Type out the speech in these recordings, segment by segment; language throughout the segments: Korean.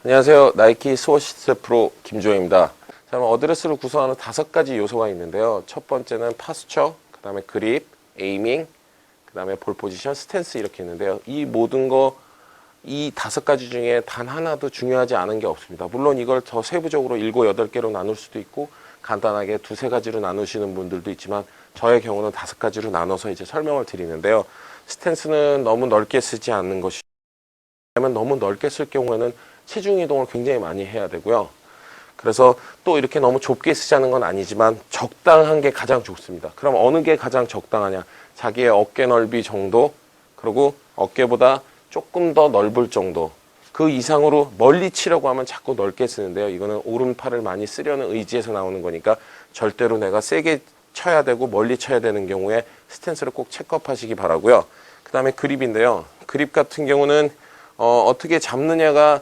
안녕하세요. 나이키 스워시스 프로 김조영입니다. 자, 어드레스를 구성하는 5가지 요소가 있는데요. 첫 번째는 파스처, 그 다음에 그립, 에이밍, 그 다음에 볼 포지션, 스탠스 이렇게 있는데요. 이 모든 이 5가지 중에 단 하나도 중요하지 않은 게 없습니다. 물론 이걸 더 세부적으로 7, 8개로 나눌 수도 있고 간단하게 2, 3가지로 나누시는 분들도 있지만 저의 경우는 5가지로 나눠서 이제 설명을 드리는데요. 스탠스는 너무 넓게 쓰지 않는 것이 왜냐면 너무 넓게 쓸 경우에는 체중 이동을 굉장히 많이 해야 되고요. 그래서 또 이렇게 너무 좁게 쓰자는 건 아니지만 적당한 게 가장 좋습니다. 그럼 어느 게 가장 적당하냐? 자기의 어깨 넓이 정도, 그리고 어깨보다 조금 더 넓을 정도. 그 이상으로 멀리 치려고 하면 자꾸 넓게 쓰는데요. 이거는 오른팔을 많이 쓰려는 의지에서 나오는 거니까 절대로 내가 세게 쳐야 되고 멀리 쳐야 되는 경우에 스탠스를 꼭 체크업하시기 바라고요. 그 다음에 그립인데요. 그립 같은 경우는 어떻게 잡느냐가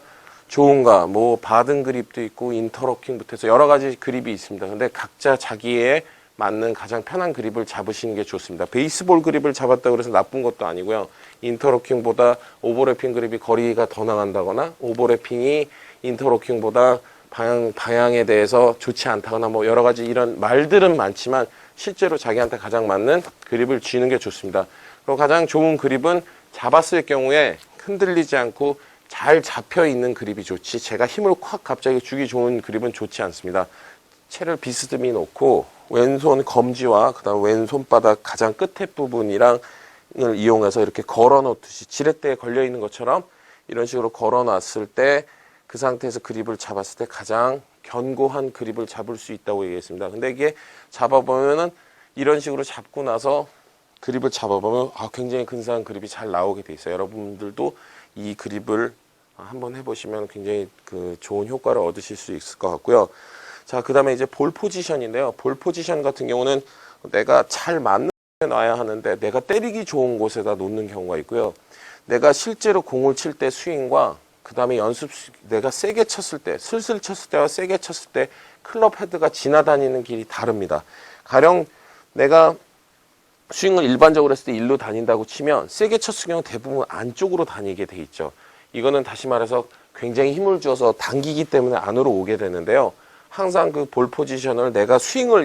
좋은가, 뭐 바든 그립도 있고 인터로킹부터 해서 여러 가지 그립이 있습니다. 근데 각자 자기에 맞는 가장 편한 그립을 잡으시는 게 좋습니다. 베이스볼 그립을 잡았다고 해서 나쁜 것도 아니고요. 인터로킹보다 오버래핑 그립이 거리가 더 나간다거나 오버래핑이 인터로킹보다 방향에 대해서 좋지 않다거나 뭐 여러 가지 이런 말들은 많지만 실제로 자기한테 가장 맞는 그립을 쥐는 게 좋습니다. 그리고 가장 좋은 그립은 잡았을 경우에 흔들리지 않고 잘 잡혀 있는 그립이 좋지, 제가 힘을 확 갑자기 주기 좋은 그립은 좋지 않습니다. 채를 비스듬히 놓고 왼손 검지와 그 다음 왼손바닥 가장 끝에 부분이랑을 이용해서 이렇게 걸어 놓듯이 지렛대에 걸려 있는 것처럼 이런 식으로 걸어 놨을 때 그 상태에서 그립을 잡았을 때 가장 견고한 그립을 잡을 수 있다고 얘기했습니다. 근데 이게 잡아보면은 이런 식으로 잡고 나서 그립을 잡아보면 굉장히 근사한 그립이 잘 나오게 돼 있어요. 여러분들도 이 그립을 한번 해보시면 굉장히 좋은 효과를 얻으실 수 있을 것 같고요. 자, 그 다음에 이제 볼 포지션인데요. 볼 포지션 같은 경우는 내가 잘 맞는 곳에 놔야 하는데 내가 때리기 좋은 곳에다 놓는 경우가 있고요. 내가 실제로 공을 칠 때 스윙과 그 다음에 내가 세게 쳤을 때, 슬슬 쳤을 때와 세게 쳤을 때 클럽 헤드가 지나다니는 길이 다릅니다. 가령 내가 스윙을 일반적으로 했을 때 일로 다닌다고 치면 세게 쳤을 경우 대부분 안쪽으로 다니게 돼 있죠. 이거는 다시 말해서 굉장히 힘을 주어서 당기기 때문에 안으로 오게 되는데요. 항상 그 볼 포지션을 내가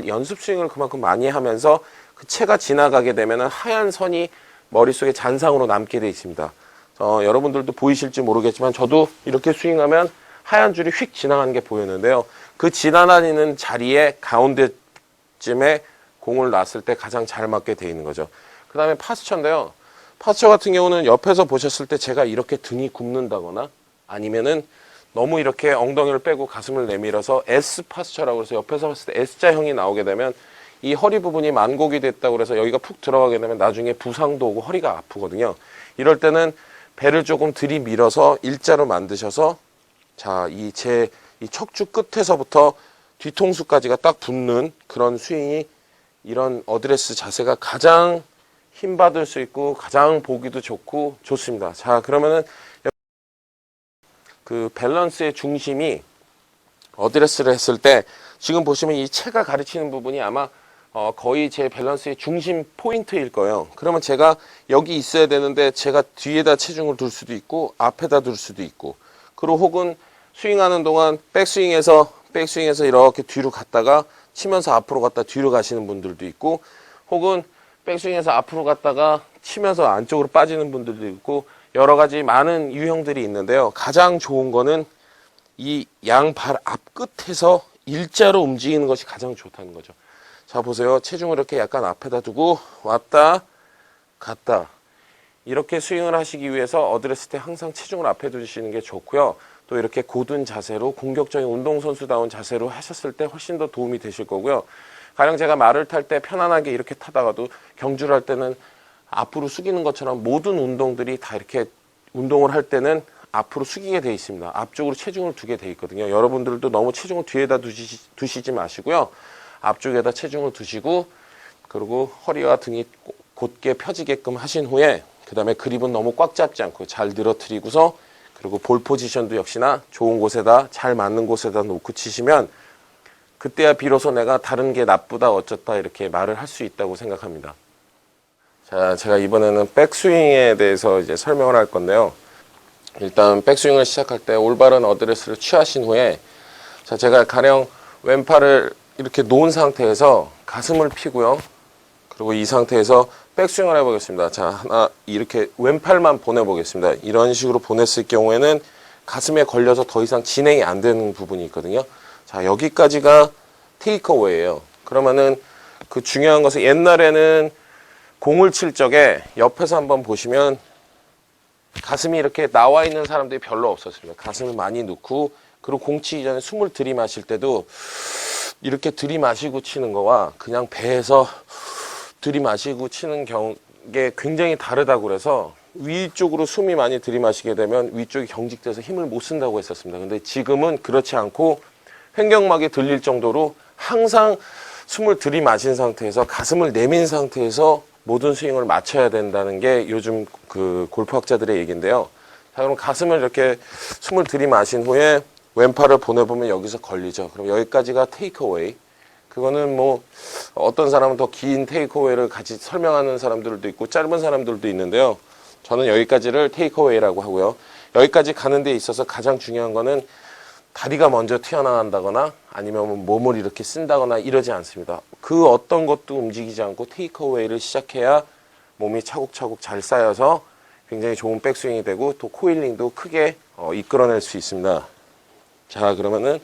연습 스윙을 그만큼 많이 하면서 그 채가 지나가게 되면은 하얀 선이 머릿속에 잔상으로 남게 돼 있습니다. 여러분들도 보이실지 모르겠지만 저도 이렇게 스윙하면 하얀 줄이 휙 지나가는 게 보이는데요. 그 지나다니는 자리에 가운데쯤에 공을 놨을 때 가장 잘 맞게 돼 있는 거죠. 그 다음에 파스처인데요. 파스처 같은 경우는 옆에서 보셨을 때 제가 이렇게 등이 굽는다거나 아니면은 너무 이렇게 엉덩이를 빼고 가슴을 내밀어서 S 파스처라고 해서 옆에서 봤을 때 S자형이 나오게 되면 이 허리 부분이 만곡이 됐다고 해서 여기가 푹 들어가게 되면 나중에 부상도 오고 허리가 아프거든요. 이럴 때는 배를 조금 들이밀어서 일자로 만드셔서 자, 이 척추 끝에서부터 뒤통수까지가 딱 붙는 그런 스윙이 이런 어드레스 자세가 가장 힘받을 수 있고 가장 보기도 좋고 좋습니다. 자, 그러면은 그 밸런스의 중심이 어드레스를 했을 때 지금 보시면 이 채가 가르치는 부분이 아마 거의 제 밸런스의 중심 포인트일 거예요. 그러면 제가 여기 있어야 되는데 제가 뒤에다 체중을 둘 수도 있고 앞에다 둘 수도 있고, 그리고 혹은 스윙하는 동안 백스윙에서 이렇게 뒤로 갔다가 치면서 앞으로 갔다 뒤로 가시는 분들도 있고, 혹은 백스윙에서 앞으로 갔다가 치면서 안쪽으로 빠지는 분들도 있고, 여러 가지 많은 유형들이 있는데요. 가장 좋은 거는 이 양발 앞끝에서 일자로 움직이는 것이 가장 좋다는 거죠. 자, 보세요. 체중을 이렇게 약간 앞에다 두고 왔다 갔다 이렇게 스윙을 하시기 위해서 어드레스 때 항상 체중을 앞에 두시는 게 좋고요. 또 이렇게 고든 자세로 공격적인 운동선수다운 자세로 하셨을 때 훨씬 더 도움이 되실 거고요. 가령 제가 말을 탈 때 편안하게 이렇게 타다가도 경주를 할 때는 앞으로 숙이는 것처럼 모든 운동들이 다 이렇게 운동을 할 때는 앞으로 숙이게 돼 있습니다. 앞쪽으로 체중을 두게 돼 있거든요. 여러분들도 너무 체중을 뒤에다 두시지 마시고요. 앞쪽에다 체중을 두시고, 그리고 허리와 등이 곧게 펴지게끔 하신 후에 그 다음에 그립은 너무 꽉 잡지 않고 잘 늘어뜨리고서, 그리고 볼 포지션도 역시나 좋은 곳에다 잘 맞는 곳에다 놓고 치시면 그때야 비로소 내가 다른 게 나쁘다 어쩌다 이렇게 말을 할 수 있다고 생각합니다. 자, 제가 이번에는 백스윙에 대해서 이제 설명을 할 건데요. 일단 백스윙을 시작할 때 올바른 어드레스를 취하신 후에, 자, 제가 가령 왼팔을 이렇게 놓은 상태에서 가슴을 펴고요. 그리고 이 상태에서 백스윙을 해보겠습니다. 자, 하나, 이렇게 왼팔만 보내보겠습니다. 이런 식으로 보냈을 경우에는 가슴에 걸려서 더 이상 진행이 안 되는 부분이 있거든요. 자, 여기까지가 테이크어웨이예요. 그러면은 그 중요한 것은, 옛날에는 공을 칠 적에 옆에서 한번 보시면 가슴이 이렇게 나와 있는 사람들이 별로 없었습니다. 가슴을 많이 넣고, 그리고 공 치기 전에 숨을 들이마실 때도 이렇게 들이마시고 치는 거와 그냥 배에서 들이마시고 치는 게 굉장히 다르다고 그래서 위쪽으로 숨이 많이 들이마시게 되면 위쪽이 경직돼서 힘을 못 쓴다고 했었습니다. 근데 지금은 그렇지 않고 횡격막이 들릴 정도로 항상 숨을 들이마신 상태에서 가슴을 내민 상태에서 모든 스윙을 맞춰야 된다는 게 요즘 그 골프학자들의 얘기인데요. 자, 그럼 가슴을 이렇게 숨을 들이마신 후에 왼팔을 보내보면 여기서 걸리죠. 그럼 여기까지가 테이크어웨이. 그거는 뭐 어떤 사람은 더 긴 테이크어웨이를 같이 설명하는 사람들도 있고 짧은 사람들도 있는데요. 저는 여기까지를 테이크어웨이라고 하고요. 여기까지 가는 데 있어서 가장 중요한 거는 다리가 먼저 튀어나간다거나 아니면 몸을 이렇게 쓴다거나 이러지 않습니다. 그 어떤 것도 움직이지 않고 테이크어웨이를 시작해야 몸이 차곡차곡 잘 쌓여서 굉장히 좋은 백스윙이 되고 또 코일링도 크게 이끌어낼 수 있습니다. 자, 그러면은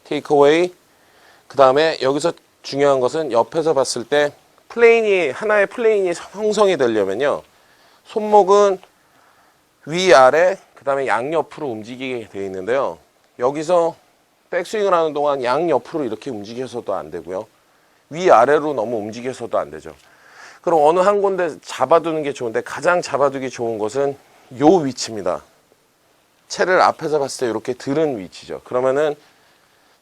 테이크어웨이, 그 다음에 여기서 중요한 것은 옆에서 봤을 때 하나의 플레인이 형성이 되려면요, 손목은 위아래 그 다음에 양옆으로 움직이게 되어 있는데요, 여기서 백스윙을 하는 동안 양옆으로 이렇게 움직여서도 안 되고요, 위아래로 너무 움직여서도 안 되죠. 그럼 어느 한 군데 잡아두는 게 좋은데, 가장 잡아두기 좋은 것은 요 위치입니다. 채를 앞에서 봤을 때 이렇게 들은 위치죠. 그러면은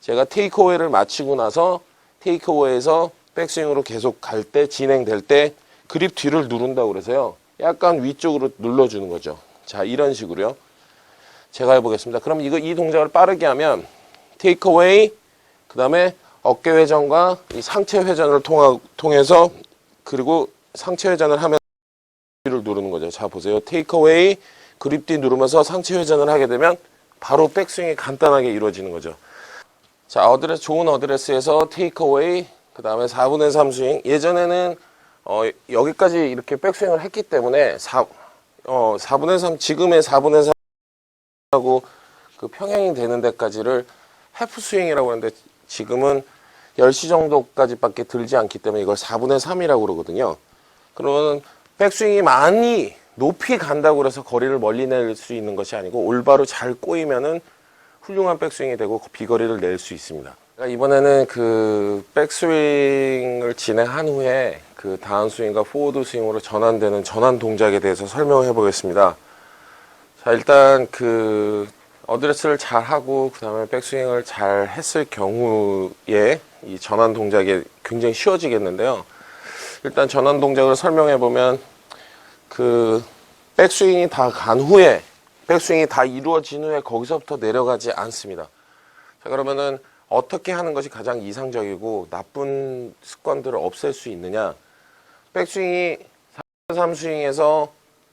제가 테이크어웨이를 마치고 나서 테이크어웨이에서 백스윙으로 계속 갈 때, 진행될 때 그립 뒤를 누른다고 그래서요, 약간 위쪽으로 눌러주는 거죠. 자, 이런 식으로요. 제가 해보겠습니다. 그럼 이 동작을 빠르게 하면 테이크어웨이, 그 다음에 어깨 회전과 이 상체 회전을 통해서, 그리고 상체 회전을 하면 뒤를 누르는 거죠. 자, 보세요. 테이크어웨이, 그립 뒤 누르면서 상체 회전을 하게 되면 바로 백스윙이 간단하게 이루어지는 거죠. 자, 좋은 어드레스에서 테이크어웨이, 그 다음에 4분의 3 스윙. 예전에는 여기까지 이렇게 백스윙을 했기 때문에 4분의 3, 지금의 4분의 3하고 그 평행이 되는 데까지를 해프 스윙이라고 하는데, 지금은 10시 정도까지밖에 들지 않기 때문에 이걸 4분의 3이라고 그러거든요. 그러면 백스윙이 많이 높이 간다고 해서 거리를 멀리 낼 수 있는 것이 아니고, 올바로 잘 꼬이면은 훌륭한 백스윙이 되고 비거리를 낼 수 있습니다. 이번에는 그 백스윙을 진행한 후에 그 다운스윙과 포워드 스윙으로 전환되는 전환 동작에 대해서 설명해 보겠습니다. 자, 일단 그 어드레스를 잘 하고 그 다음에 백스윙을 잘 했을 경우에 이 전환 동작이 굉장히 쉬워지겠는데요. 일단 전환 동작을 설명해 보면, 그 백스윙이 다 간 후에, 백스윙이 다 이루어진 후에 거기서부터 내려가지 않습니다. 자, 그러면은 어떻게 하는 것이 가장 이상적이고 나쁜 습관들을 없앨 수 있느냐? 백스윙이 3 스윙에서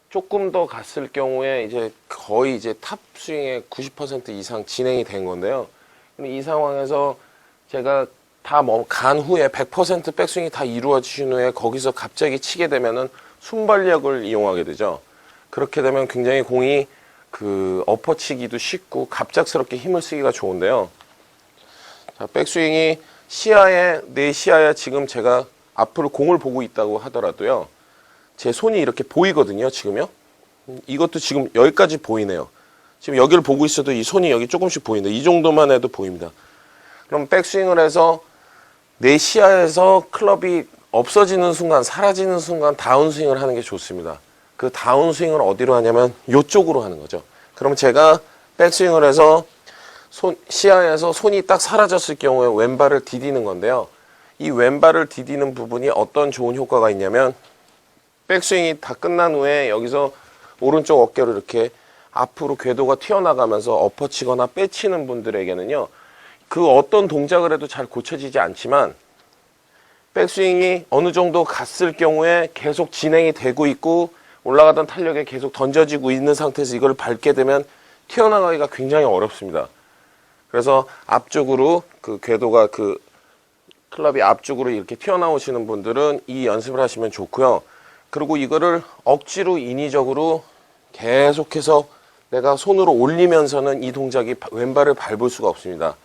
조금 더 갔을 경우에 이제 거의 이제 탑 스윙의 90% 이상 진행이 된 건데요. 이 상황에서 제가 다 간 후에 100% 백스윙이 다 이루어진 후에 거기서 갑자기 치게 되면은 순발력을 이용하게 되죠. 그렇게 되면 굉장히 공이 그 엎어치기도 쉽고 갑작스럽게 힘을 쓰기가 좋은데요. 자, 백스윙이 내 시야에 지금 제가 앞으로 공을 보고 있다고 하더라도요, 제 손이 이렇게 보이거든요, 지금요. 이것도 지금 여기까지 보이네요. 지금 여기를 보고 있어도 이 손이 여기 조금씩 보이는데, 이 정도만 해도 보입니다. 그럼 백스윙을 해서 내 시야에서 클럽이 없어지는 순간, 사라지는 순간 다운스윙을 하는 게 좋습니다. 그 다운스윙을 어디로 하냐면 이쪽으로 하는 거죠. 그럼 제가 백스윙을 해서 시야에서 손이 딱 사라졌을 경우에 왼발을 디디는 건데요. 이 왼발을 디디는 부분이 어떤 좋은 효과가 있냐면, 백스윙이 다 끝난 후에 여기서 오른쪽 어깨로 이렇게 앞으로 궤도가 튀어나가면서 엎어치거나 빼치는 분들에게는요, 그 어떤 동작을 해도 잘 고쳐지지 않지만 백스윙이 어느 정도 갔을 경우에 계속 진행이 되고 있고 올라가던 탄력에 계속 던져지고 있는 상태에서 이걸 밟게 되면 튀어나가기가 굉장히 어렵습니다. 그래서 앞쪽으로 그 궤도가 그 클럽이 앞쪽으로 이렇게 튀어나오시는 분들은 이 연습을 하시면 좋고요. 그리고 이거를 억지로 인위적으로 계속해서 내가 손으로 올리면서는 이 동작이 왼발을 밟을 수가 없습니다.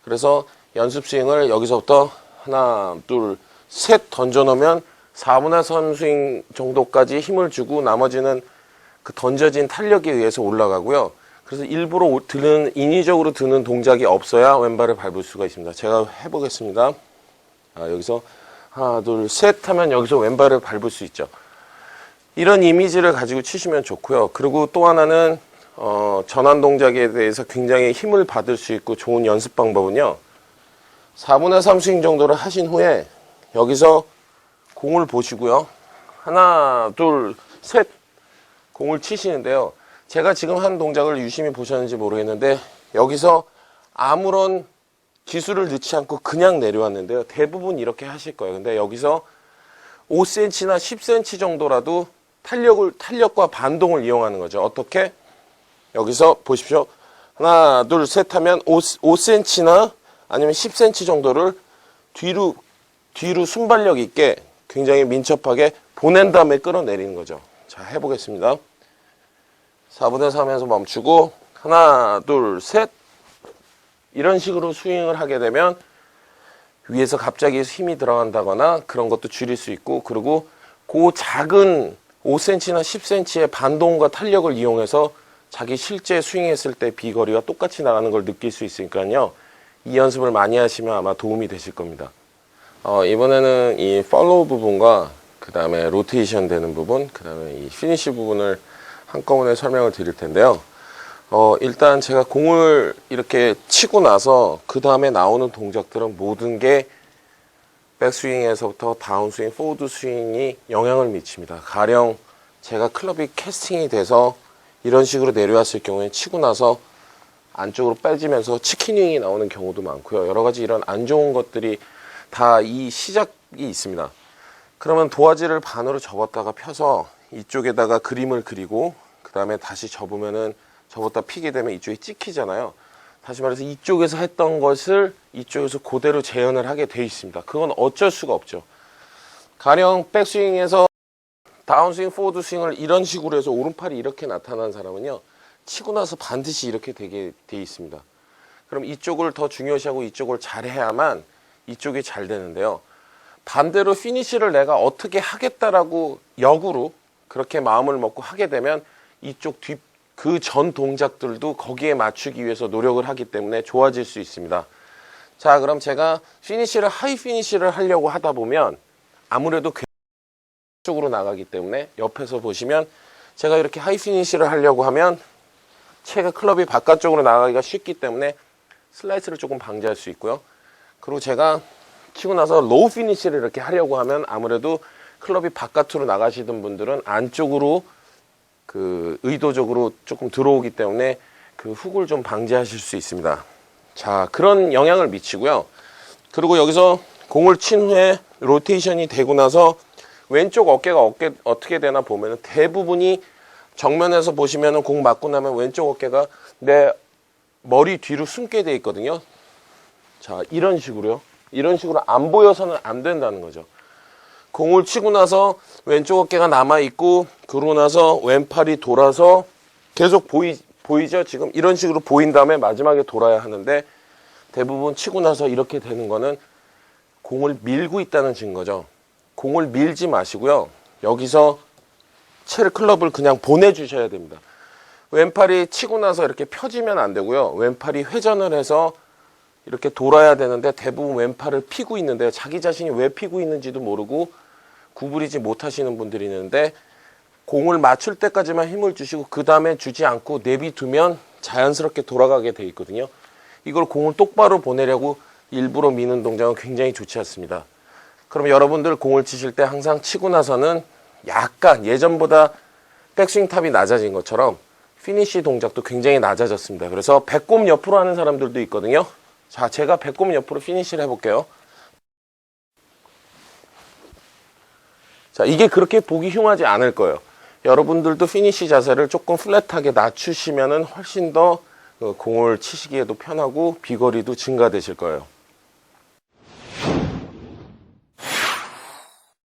그래서 연습 스윙을 여기서부터 하나, 둘, 셋 던져놓으면 4분의 3 스윙 정도까지 힘을 주고 나머지는 그 던져진 탄력에 의해서 올라가고요. 그래서 일부러 인위적으로 드는 동작이 없어야 왼발을 밟을 수가 있습니다. 제가 해보겠습니다. 여기서 하나, 둘, 셋 하면 여기서 왼발을 밟을 수 있죠. 이런 이미지를 가지고 치시면 좋고요. 그리고 또 하나는 전환 동작에 대해서 굉장히 힘을 받을 수 있고 좋은 연습 방법은요. 4분의 3 스윙 정도를 하신 후에 여기서 공을 보시고요. 하나, 둘, 셋 공을 치시는데요. 제가 지금 한 동작을 유심히 보셨는지 모르겠는데 여기서 아무런 기술을 넣지 않고 그냥 내려왔는데요. 대부분 이렇게 하실 거예요. 근데 여기서 5cm나 10cm 정도라도 탄력과 반동을 이용하는 거죠. 어떻게? 여기서 보십시오. 하나, 둘, 셋 하면 5cm나 아니면 10cm 정도를 뒤로 순발력 있게 굉장히 민첩하게 보낸 다음에 끌어내리는 거죠. 자, 해보겠습니다. 4분의 3에서 멈추고 하나, 둘, 셋 이런 식으로 스윙을 하게 되면 위에서 갑자기 힘이 들어간다거나 그런 것도 줄일 수 있고 그리고 그 작은 5cm나 10cm의 반동과 탄력을 이용해서 자기 실제 스윙했을 때 비거리가 똑같이 나가는 걸 느낄 수 있으니까요. 이 연습을 많이 하시면 아마 도움이 되실 겁니다. 이번에는 이 팔로우 부분과 그 다음에 로테이션 되는 부분, 그 다음에 이 피니시 부분을 한꺼번에 설명을 드릴 텐데요. 일단 제가 공을 이렇게 치고 나서 그 다음에 나오는 동작들은 모든 게 백스윙에서부터 다운스윙, 포워드 스윙이 영향을 미칩니다. 가령 제가 클럽이 캐스팅이 돼서 이런 식으로 내려왔을 경우에 치고 나서 안쪽으로 빼지면서 치킨윙이 나오는 경우도 많고요. 여러 가지 이런 안 좋은 것들이 다 이 시작이 있습니다. 그러면 도화지를 반으로 접었다가 펴서 이쪽에다가 그림을 그리고 그 다음에 다시 접으면은 접었다 피게 되면 이쪽이 찍히잖아요. 다시 말해서 이쪽에서 했던 것을 이쪽에서 그대로 재현을 하게 돼 있습니다. 그건 어쩔 수가 없죠. 가령 백스윙에서 다운스윙, 포워드 스윙을 이런 식으로 해서 오른팔이 이렇게 나타난 사람은요. 치고 나서 반드시 이렇게 되게 돼 있습니다. 그럼 이쪽을 더 중요시하고 이쪽을 잘해야만 이쪽이 잘 되는데요. 반대로 피니시를 내가 어떻게 하겠다라고 역으로 그렇게 마음을 먹고 하게 되면 이쪽 그 전 동작들도 거기에 맞추기 위해서 노력을 하기 때문에 좋아질 수 있습니다. 자, 그럼 제가 하이 피니시를 하려고 하다 보면 아무래도 쪽으로 나가기 때문에 옆에서 보시면 제가 이렇게 하이 피니시를 하려고 하면 채가 클럽이 바깥쪽으로 나가기가 쉽기 때문에 슬라이스를 조금 방지할 수 있고요. 그리고 제가 치고 나서 로우 피니시를 이렇게 하려고 하면 아무래도 클럽이 바깥으로 나가시던 분들은 안쪽으로 그 의도적으로 조금 들어오기 때문에 그 훅을 좀 방지하실 수 있습니다. 자, 그런 영향을 미치고요. 그리고 여기서 공을 친 후에 로테이션이 되고 나서 왼쪽 어깨가 어떻게 되나 보면은 대부분이 정면에서 보시면은 공 맞고 나면 왼쪽 어깨가 내 머리 뒤로 숨게 돼 있거든요. 자, 이런 식으로요. 이런 식으로 안 보여서는 안 된다는 거죠. 공을 치고 나서 왼쪽 어깨가 남아있고 그러고 나서 왼팔이 돌아서 계속 보이죠? 지금 이런 식으로 보인 다음에 마지막에 돌아야 하는데 대부분 치고 나서 이렇게 되는 거는 공을 밀고 있다는 증거죠. 공을 밀지 마시고요. 여기서 클럽을 그냥 보내주셔야 됩니다. 왼팔이 치고 나서 이렇게 펴지면 안 되고요. 왼팔이 회전을 해서 이렇게 돌아야 되는데 대부분 왼팔을 피고 있는데요. 자기 자신이 왜 피고 있는지도 모르고 구부리지 못하시는 분들이 있는데 공을 맞출 때까지만 힘을 주시고 그 다음에 주지 않고 내비두면 자연스럽게 돌아가게 돼 있거든요. 이걸 공을 똑바로 보내려고 일부러 미는 동작은 굉장히 좋지 않습니다. 그럼 여러분들 공을 치실 때 항상 치고 나서는 약간 예전보다 백스윙 탑이 낮아진 것처럼 피니시 동작도 굉장히 낮아졌습니다. 그래서 배꼽 옆으로 하는 사람들도 있거든요. 자, 제가 배꼽 옆으로 피니시를 해볼게요. 자, 이게 그렇게 보기 흉하지 않을 거예요. 여러분들도 피니시 자세를 조금 플랫하게 낮추시면은 훨씬 더 공을 치시기에도 편하고 비거리도 증가되실 거예요.